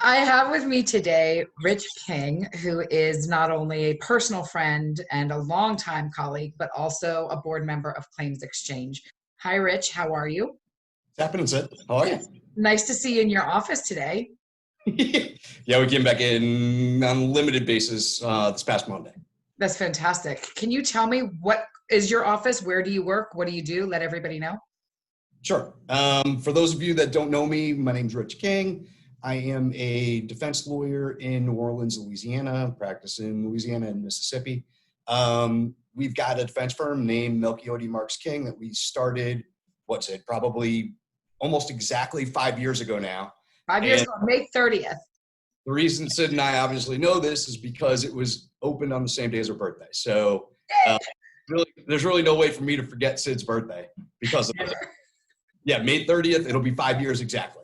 I have with me today Rich King, who is not only a personal friend and a longtime colleague, but also a board member of ClaimsXchange. Hi, Rich. How are you? It's happening, Sid. How are you? Nice to see you in your office today. Yeah, we came back in on a limited basis this past Monday. That's fantastic. Can you tell me what is your office? Where do you work? What do you do? Let everybody know. Sure. For those of you that don't know me, my name's Rich King. I am a defense lawyer in New Orleans, Louisiana, practice in Louisiana and Mississippi. We've got a defense firm named Melchiode King that we started, probably almost exactly 5 years ago now. 5 years ago, May 30th. The reason Sid and I obviously know this is because it was opened on the same day as her birthday. So there's really no way for me to forget Sid's birthday because of that. Yeah, May 30th, it'll be 5 years exactly.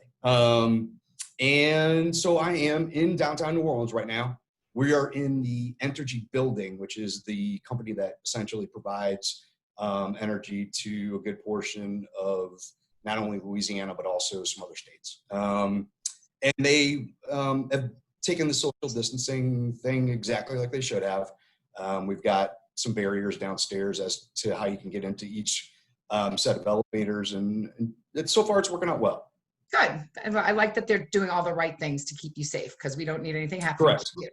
And so I am in downtown New Orleans right now. We are in the Entergy building, which is the company that essentially provides energy to a good portion of not only Louisiana, but also some other states. And they have taken the social distancing thing exactly like they should have. We've got some barriers downstairs as to how you can get into each set of elevators, and so far it's working out well. Good. I like that they're doing all the right things to keep you safe because we don't need anything happening to you.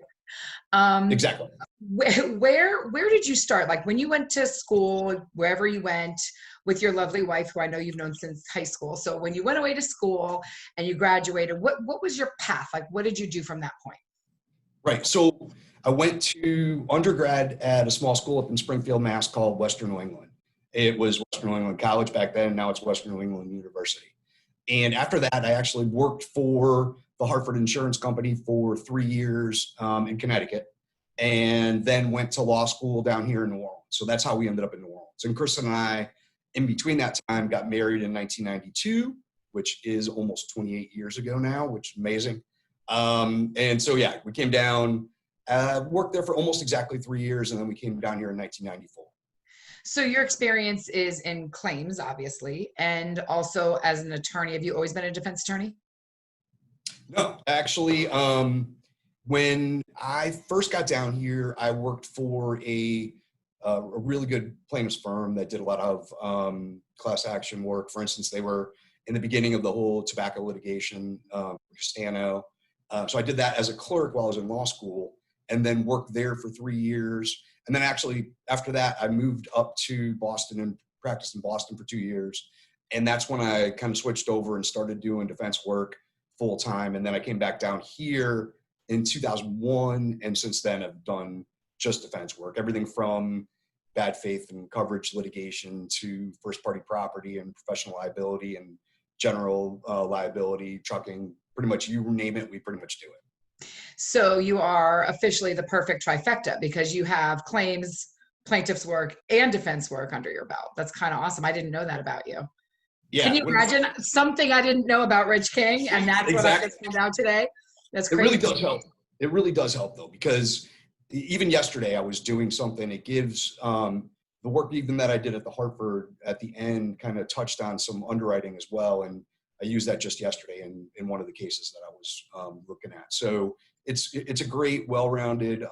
Exactly. Where did you start? Like when you went to school, wherever you went with your lovely wife, who I know you've known since high school. So when you went away to school and you graduated, what was your path? Like what did you do from that point? Right. So I went to undergrad at a small school up in Springfield, Mass called Western New England. It was Western New England College back then. Now it's Western New England University. And after that, I actually worked for the Hartford Insurance Company for 3 years in Connecticut, and then went to law school down here in New Orleans. So that's how we ended up in New Orleans. And Kristen and I, in between that time, got married in 1992, which is almost 28 years ago now, which is amazing. And so, yeah, we came down, worked there for almost exactly 3 years, and then we came down here in 1994. So your experience is in claims, obviously, and also as an attorney. Have you always been a defense attorney? No, actually, when I first got down here, I worked for a really good plaintiffs firm that did a lot of class action work. For instance, they were in the beginning of the whole tobacco litigation, Castano. So I did that as a clerk while I was in law school, and then worked there for 3 years. And then actually after that, I moved up to Boston and practiced in Boston for 2 years. And that's when I kind of switched over and started doing defense work full time. And then I came back down here in 2001. And since then I've done just defense work, everything from bad faith and coverage litigation to first party property and professional liability and general liability, trucking, pretty much you name it, we pretty much do it. So you are officially the perfect trifecta because you have claims, plaintiff's work, and defense work under your belt. That's kind of awesome. I didn't know that about you. Yeah, can you imagine something I didn't know about Rich King, and that's what I just found out today? That's crazy. It really does help. It really does help though, because even yesterday I was doing something. It gives the work even that I did at the Hartford at the end kind of touched on some underwriting as well, and I used that just yesterday in one of the cases that I was looking at. So it's a great, well-rounded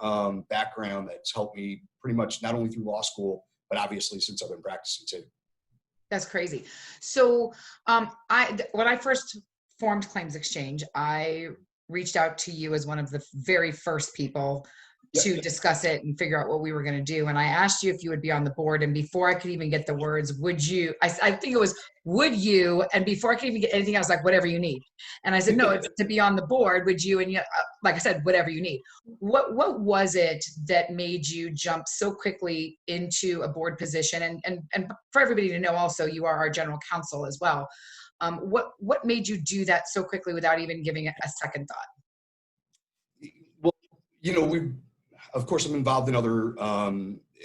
background that's helped me pretty much not only through law school, but obviously since I've been practicing too. That's crazy. So when I first formed ClaimsXchange, I reached out to you as one of the very first people to discuss it and figure out what we were going to do. And I asked you if you would be on the board. And before I could even get the words, would you, I think it was, would you? And before I could even get anything, I was like, whatever you need. And I said, no, it's to be on the board. Would you? And like I said, whatever you need. What was it that made you jump so quickly into a board position? And for everybody to know also, you are our general counsel as well. What made you do that so quickly without even giving it a second thought? Well, you know, of course, I'm involved in other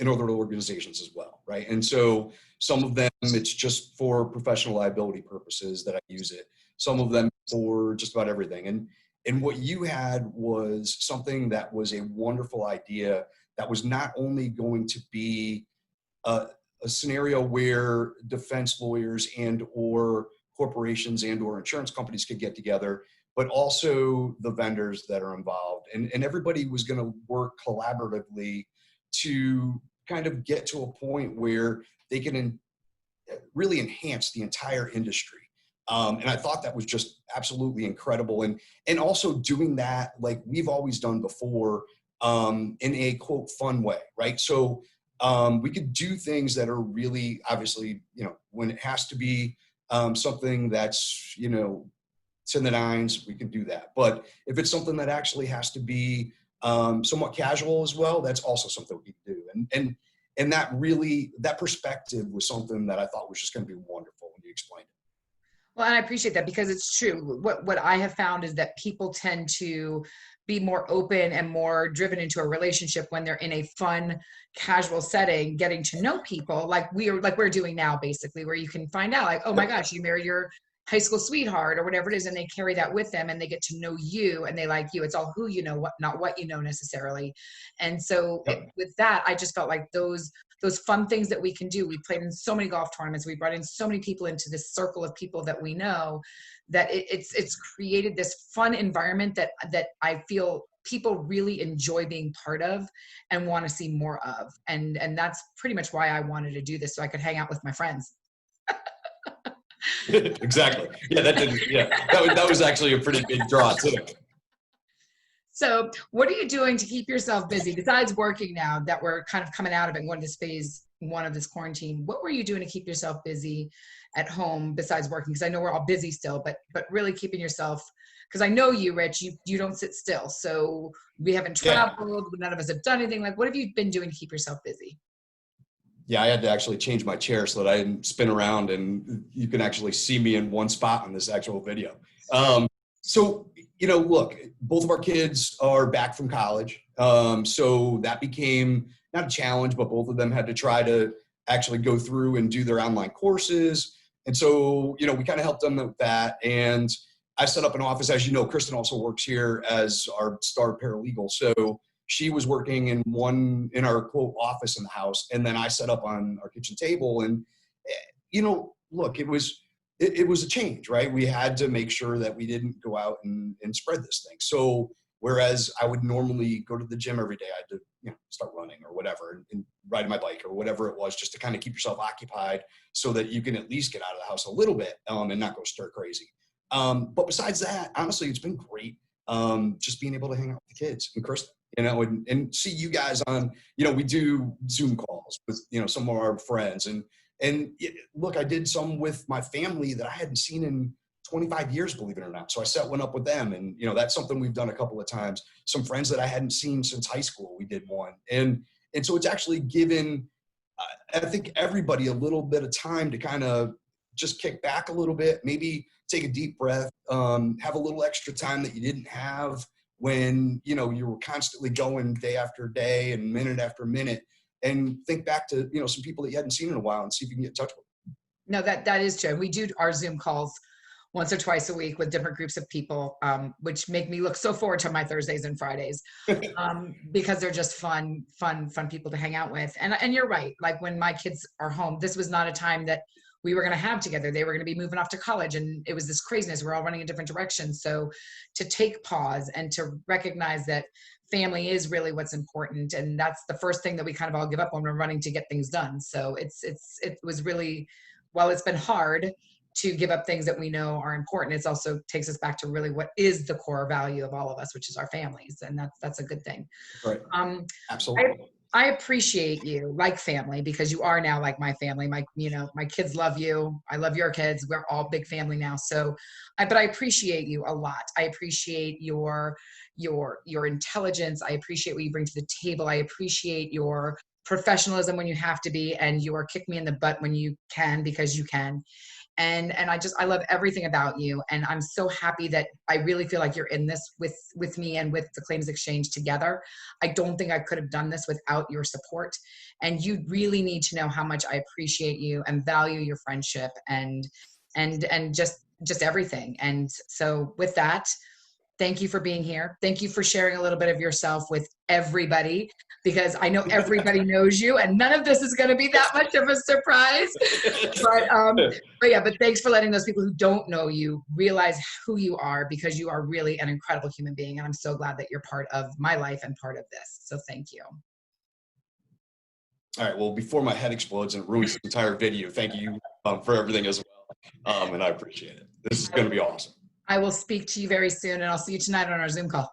organizations as well, right? And so some of them, it's just for professional liability purposes that I use it. Some of them for just about everything. And what you had was something that was a wonderful idea that was not only going to be a scenario where defense lawyers and or corporations and or insurance companies could get together, but also the vendors that are involved. And everybody was going to work collaboratively to kind of get to a point where they can really enhance the entire industry. And I thought that was just absolutely incredible. And also doing that like we've always done before, in a quote fun way, right? So we could do things that are really, obviously, when it has to be something that's, to the nines, we can do that. But if it's something that actually has to be somewhat casual as well, that's also something we can do. And that perspective was something that I thought was just going to be wonderful when you explained it. Well, and I appreciate that because it's true. What I have found is that people tend to be more open and more driven into a relationship when they're in a fun, casual setting, getting to know people like we're doing now, basically, where you can find out like, oh my gosh, you married your high school sweetheart or whatever it is, and they carry that with them and they get to know you and they like you. It's all who you know, not what you know necessarily. And so with that, I just felt like those fun things that we can do. We played in so many golf tournaments. We brought in so many people into this circle of people that we know, that it's created this fun environment that I feel people really enjoy being part of and want to see more of. And that's pretty much why I wanted to do this, so I could hang out with my friends. Exactly. Yeah, that was actually a pretty big draw too. So what are you doing to keep yourself busy besides working now that we're kind of coming out of it and going to this phase one of this quarantine? What were you doing to keep yourself busy at home besides working? Because I know we're all busy still, but really keeping yourself, because I know you, Rich, you don't sit still. So we haven't traveled, none of us have done anything. Like, what have you been doing to keep yourself busy? Yeah, I had to actually change my chair so that I didn't spin around and you can actually see me in one spot in this actual video. So, look, both of our kids are back from college. So that became not a challenge, but both of them had to try to actually go through and do their online courses. And so, we kind of helped them with that. And I set up an office. As you know, Kristen also works here as our star paralegal. So she was working in our quote office in the house. And then I set up on our kitchen table and, look, it was a change, right? We had to make sure that we didn't go out and spread this thing. So whereas I would normally go to the gym every day, I had to, start running or whatever and riding my bike or whatever it was, just to kind of keep yourself occupied so that you can at least get out of the house a little bit and not go stir crazy. But besides that, honestly, it's been great. Just being able to hang out with the kids and Kristen, and see you guys on, we do Zoom calls with, some of our friends. And look, I did some with my family that I hadn't seen in 25 years, believe it or not. So I set one up with them. And, that's something we've done a couple of times. Some friends that I hadn't seen since high school, we did one. And so it's actually given, I think, everybody a little bit of time to kind of just kick back a little bit, maybe take a deep breath, have a little extra time that you didn't have when, you were constantly going day after day and minute after minute, and think back to, some people that you hadn't seen in a while and see if you can get in touch with them. No, that is true. We do our Zoom calls once or twice a week with different groups of people, which make me look so forward to my Thursdays and Fridays, because they're just fun people to hang out with. And you're right. Like when my kids are home, this was not a time that we were going to have together. They were going to be moving off to college, and it was this craziness. We're all running in different directions. So to take pause and to recognize that family is really what's important. And that's the first thing that we kind of all give up when we're running to get things done. So it was really, while it's been hard to give up things that we know are important, it also takes us back to really what is the core value of all of us, which is our families. And that's a good thing. Right. Absolutely. I appreciate you like family, because you are now like my family. My kids love you. I love your kids. We're all big family now. So, but I appreciate you a lot. I appreciate your intelligence. I appreciate what you bring to the table. I appreciate your professionalism when you have to be, and your kick me in the butt when you can, because you can. And I love everything about you. And I'm so happy that I really feel like you're in this with me and with the ClaimsXchange together. I don't think I could have done this without your support. And you really need to know how much I appreciate you and value your friendship and just everything. And so with that, thank you for being here. Thank you for sharing a little bit of yourself with everybody, because I know everybody knows you, and none of this is going to be that much of a surprise. But thanks for letting those people who don't know you realize who you are, because you are really an incredible human being, and I'm so glad that you're part of my life and part of this. So thank you. All right. Well, before my head explodes and ruins the entire video, thank you for everything as well. And I appreciate it. This is going to be awesome. I will speak to you very soon, and I'll see you tonight on our Zoom call.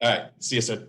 All right. See you soon.